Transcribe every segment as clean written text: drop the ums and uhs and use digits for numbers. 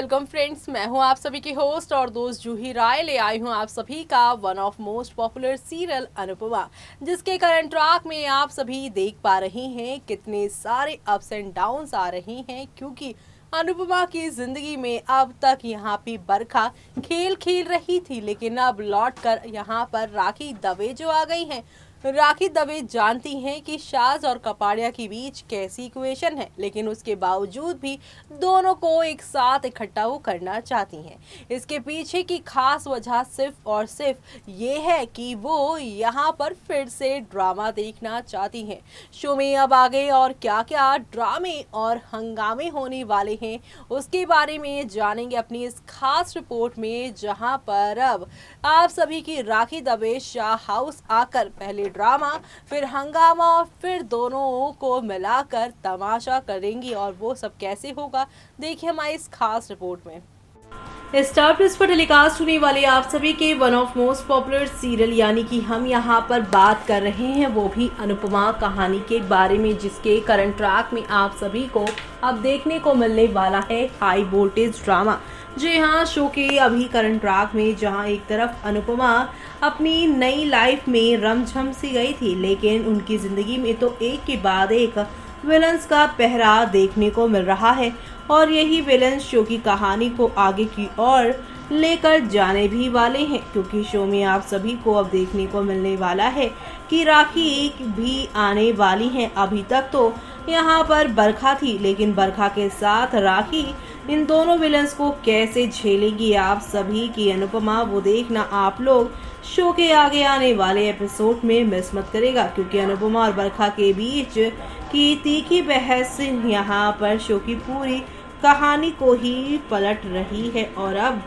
Welcome friends, मैं हूं आप सभी की होस्ट और दोस्त जूही राय। ले आई हूं आप सभी का one of most popular serial Anupama, जिसके करंट ट्रैक में आप सभी देख पा रहे हैं कितने सारे अप्स एंड डाउन्स आ रहे हैं, क्योंकि अनुपमा की जिंदगी में अब तक यहाँ पे बरखा खेल खेल रही थी, लेकिन अब लौट कर यहाँ पर राखी दवे जो आ गई हैं। राखी दवे जानती हैं कि शाज और कपाड़िया के बीच कैसी इक्वेशन है, लेकिन उसके बावजूद भी दोनों को एक साथ इकट्ठा वो करना चाहती हैं। इसके पीछे की खास वजह सिर्फ और सिर्फ ये है कि वो यहाँ पर फिर से ड्रामा देखना चाहती हैं। शो में अब आगे और क्या क्या ड्रामे और हंगामे होने वाले हैं, उसके बारे में जानेंगे अपनी इस खास रिपोर्ट में, जहाँ पर अब आप सभी की राखी दवे शाह हाउस आकर पहले ड्रामा, फिर हंगामा, फिर दोनों को मिलाकर तमाशा करेंगी। और वो सब कैसे होगा, देखिए हमारी इस खास रिपोर्ट में। स्टार प्लस पर टेलीकास्ट होने वाले आप सभी के one of most popular serial, यानी कि हम यहाँ पर बात कर रहे हैं वो भी अनुपमा कहानी के बारे में, जिसके करंट ट्रैक में आप सभी को अब देखने को मिलने वाला है हाई वोल्टेज ड्रामा। जी हाँ, शो के अभी करंट ट्रैक में जहाँ एक तरफ अनुपमा अपनी नई लाइफ में रमझम सी गई थी, लेकिन उनकी जिंदगी में तो एक के बाद एक विलन्स का पहरा देखने को मिल रहा है, और यही विलन्स शो की कहानी को आगे की ओर लेकर जाने भी वाले हैं, क्योंकि शो में आप सभी को अब देखने को मिलने वाला है कि राखी भी आने वाली हैं। अभी तक तो यहाँ पर बरखा थी, लेकिन बरखा के साथ राखी इन दोनों विलन्स को कैसे झेलेगी आप सभी की अनुपमा, वो देखना आप लोग शो के आगे आने वाले एपिसोड में मिस मत करेगा, क्योंकि अनुपमा और बरखा के बीच की तीखी बहस यहाँ पर शो की पूरी कहानी को ही पलट रही है। और अब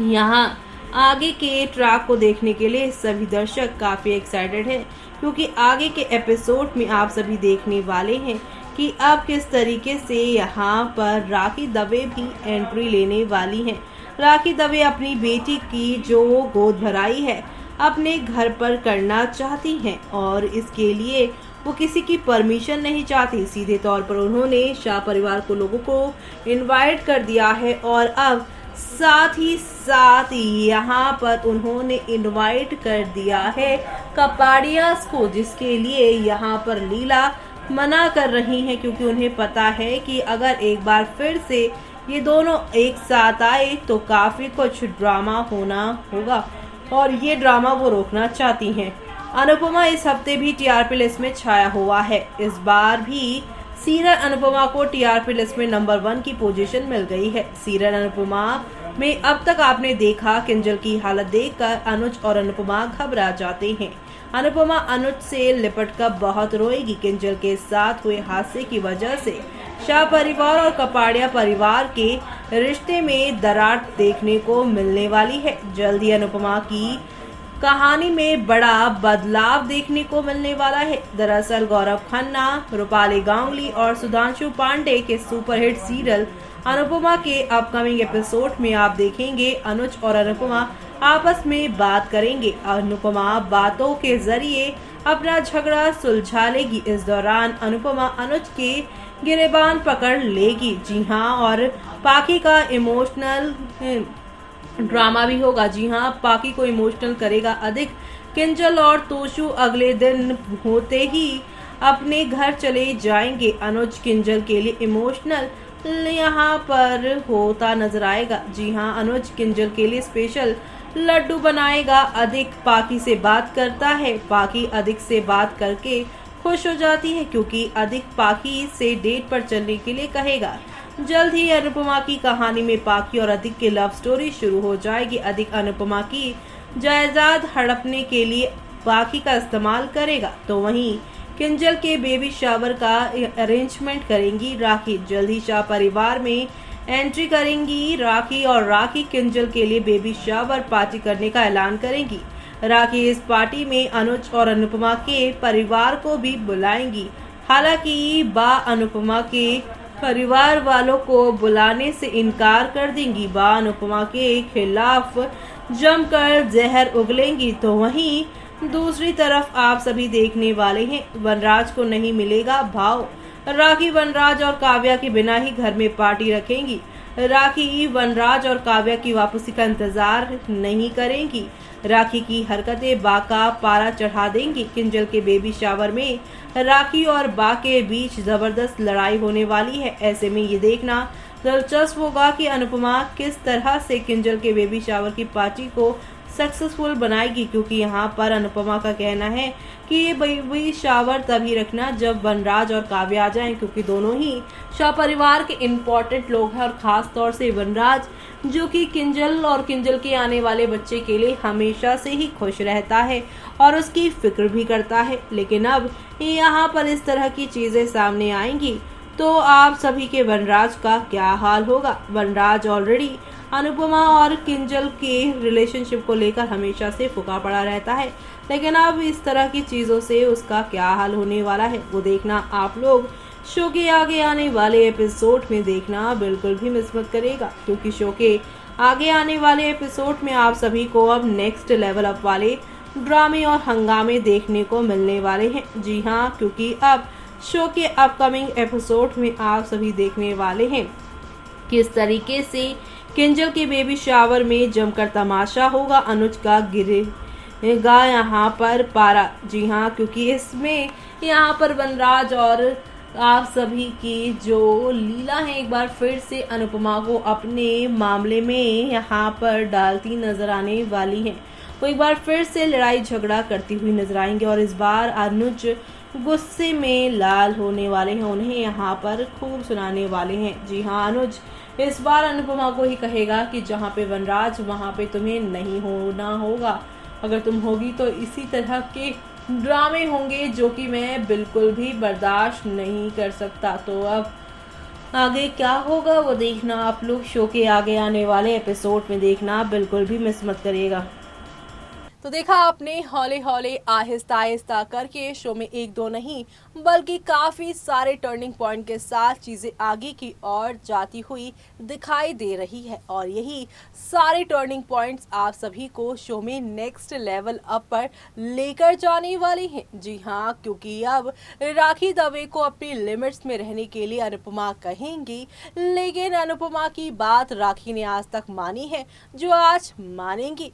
यहाँ आगे के ट्रैक को देखने के लिए सभी दर्शक काफी एक्साइटेड हैं, क्योंकि आगे के एपिसोड में आप सभी देखने वाले हैं कि अब किस तरीके से यहाँ पर राखी दवे भी एंट्री लेने वाली हैं। राखी दवे अपनी बेटी की जो गोद भराई है अपने घर पर करना चाहती हैं, और इसके लिए वो किसी की परमिशन नहीं चाहती। सीधे तौर पर उन्होंने शाह परिवार को लोगों को इनवाइट कर दिया है, और अब साथ ही साथ यहाँ पर उन्होंने इनवाइट कर दिया है कपाड़ियास को, जिसके लिए यहाँ पर लीला मना कर रही हैं, क्योंकि उन्हें पता है कि अगर एक बार फिर से ये दोनों एक साथ आए तो काफी कुछ ड्रामा होना होगा, और ये ड्रामा वो रोकना चाहती हैं। अनुपमा इस हफ्ते भी टीआरपी लिस्ट में छाया हुआ है। इस बार भी सीरियल अनुपमा को टीआरपी लिस्ट में नंबर 1 की पोजीशन मिल गई है। सीरियल अनुपमा में अब तक आपने देखा किंजल की हालत देखकर अनुज और अनुपमा घबरा जाते हैं। अनुपमा अनुज से लिपट कर बहुत रोएगी। किंजल के साथ हुए हादसे की वजह से शाह परिवार और कपाड़िया परिवार के रिश्ते में दरार देखने को मिलने वाली है। जल्द ही अनुपमा की कहानी में बड़ा बदलाव देखने को मिलने वाला है। दरअसल गौरव खन्ना, रूपाली गांगुली और सुधांशु पांडे के सुपरहिट सीरियल अनुपमा के अपकमिंग एपिसोड में आप देखेंगे अनुज और अनुपमा आपस में बात करेंगे। अनुपमा बातों के जरिए अपना झगड़ा सुलझा लेगी। इस दौरान अनुपमा अनुज के गिरेबान पकड़ लेगी। जी हाँ, और पाकी का इमोशनल ड्रामा भी होगा। जी हाँ, पाकी को इमोशनल करेगा अधिक। किंजल और तोशु अगले दिन होते ही अपने घर चले जाएंगे। अनुज किंजल के लिए इमोशनल यहाँ पर होता नजर आएगा। जी हाँ, अनुज किंजल के लिए स्पेशल लड्डू बनाएगा। अधिक पाकी से बात करता है। पाकी अधिक से बात करके खुश हो जाती है, क्योंकि अधिक पाकी से डेट पर चलने के लिए कहेगा। जल्द ही अनुपमा की कहानी में पाकी और अधिक की लव स्टोरी शुरू हो जाएगी। अधिक अनुपमा की जायदाद हड़पने के लिए पाकी का इस्तेमाल करेगा, तो वहीं किंजल के बेबी शावर का अरेंजमेंट करेंगी राखी। जल्द ही शाह परिवार में एंट्री करेंगी राखी, और राखी किंजल के लिए बेबी शावर पार्टी करने का ऐलान करेंगी। राखी इस पार्टी में अनुज और अनुपमा के परिवार को भी बुलाएंगी। हालांकि बा अनुपमा के परिवार वालों को बुलाने से इनकार कर देंगी। बा अनुपमा के खिलाफ जमकर जहर उगलेंगी, तो वहीं दूसरी तरफ आप सभी देखने वाले हैं वनराज को नहीं मिलेगा भाव। राखी वनराज और काव्या के बिना ही घर में पार्टी रखेंगी। राखी वनराज और काव्या की वापसी का इंतजार नहीं करेंगी। राखी की हरकतें बा का पारा चढ़ा देंगी। किंजल के बेबी शावर में राखी और बा के बीच जबरदस्त लड़ाई होने वाली है। ऐसे में ये देखना दिलचस्प होगा कि अनुपमा किस तरह से किंजल के बेबी शावर की पार्टी को सक्सेसफुल बनाएगी, क्योंकि यहाँ पर अनुपमा का कहना है कि ये बेबी शावर तभी रखना जब वनराज और काव्या आ जाएं, क्योंकि दोनों ही सपरिवार के इम्पोर्टेंट लोग हैं और खास तौर से वनराज, जो कि किंजल और किंजल के आने वाले बच्चे के लिए हमेशा से ही खुश रहता है और उसकी फिक्र भी करता है। लेकिन अब यहाँ पर इस तरह की चीजें सामने आएंगी तो आप सभी के वनराज का क्या हाल होगा। वनराज ऑलरेडी अनुपमा और किंजल के रिलेशनशिप को लेकर हमेशा से फूका पड़ा रहता है, लेकिन अब इस तरह की चीज़ों से उसका क्या हाल होने वाला है वो देखना आप लोग शो के आगे आने वाले एपिसोड में देखना बिल्कुल भी मिस मत करेगा, क्योंकि शो के आगे आने वाले एपिसोड में आप सभी को अब नेक्स्ट लेवल अप वाले ड्रामे और हंगामे देखने को मिलने वाले हैं। जी हाँ, क्योंकि अब शो के अपकमिंग एपिसोड में आप सभी देखने वाले हैं किस तरीके से किंजल के बेबी शावर में जमकर तमाशा होगा। अनुज का गिरेगा यहाँ पर पारा। जी हाँ, क्योंकि इसमें यहाँ पर वनराज और आप सभी की जो लीला है एक बार फिर से अनुपमा को अपने मामले में यहाँ पर डालती नजर आने वाली हैं। वो एक बार फिर से लड़ाई झगड़ा करती हुई नजर आएंगे और इस बार अनुज गुस्से में लाल होने वाले हैं, उन्हें यहाँ पर खूब सुनाने वाले हैं। जी हाँ, अनुज इस बार अनुपमा को ही कहेगा कि जहाँ पे वनराज वहाँ पे तुम्हें नहीं होना होगा। अगर तुम होगी तो इसी तरह के ड्रामे होंगे जो कि मैं बिल्कुल भी बर्दाश्त नहीं कर सकता। तो अब आगे क्या होगा वो देखना आप लोग शो के आगे आने वाले एपिसोड में देखना बिल्कुल भी मिस मत करिएगा। तो देखा आपने हौले हौले आहिस्ता आहिस्ता करके शो में एक दो नहीं बल्कि काफ़ी सारे टर्निंग पॉइंट के साथ चीज़ें आगे की ओर जाती हुई दिखाई दे रही है और यही सारे टर्निंग पॉइंट्स आप सभी को शो में नेक्स्ट लेवल अप पर लेकर जाने वाले हैं। जी हाँ, क्योंकि अब राखी दवे को अपनी लिमिट्स में रहने के लिए अनुपमा कहेंगी, लेकिन अनुपमा की बात राखी ने आज तक मानी है जो आज मानेंगी।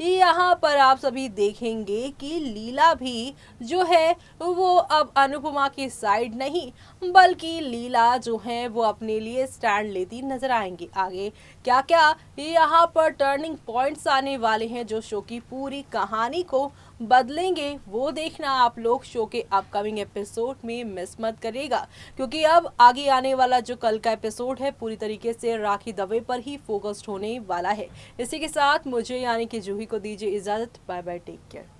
यहाँ पर आप सभी देखेंगे कि लीला भी जो है वो अब अनुपमा की साइड नहीं बल्कि लीला जो है वो अपने लिए स्टैंड लेती नजर आएंगी। आगे क्या क्या यहाँ पर टर्निंग पॉइंट्स आने वाले हैं जो शो की पूरी कहानी को बदलेंगे वो देखना आप लोग शो के अपकमिंग एपिसोड में मिस मत करेगा, क्योंकि अब आगे आने वाला जो कल का एपिसोड है पूरी तरीके से राखी दवे पर ही फोकस्ड होने वाला है। इसी के साथ मुझे यानी कि जूही को दीजिए इजाजत। Bye bye, take care.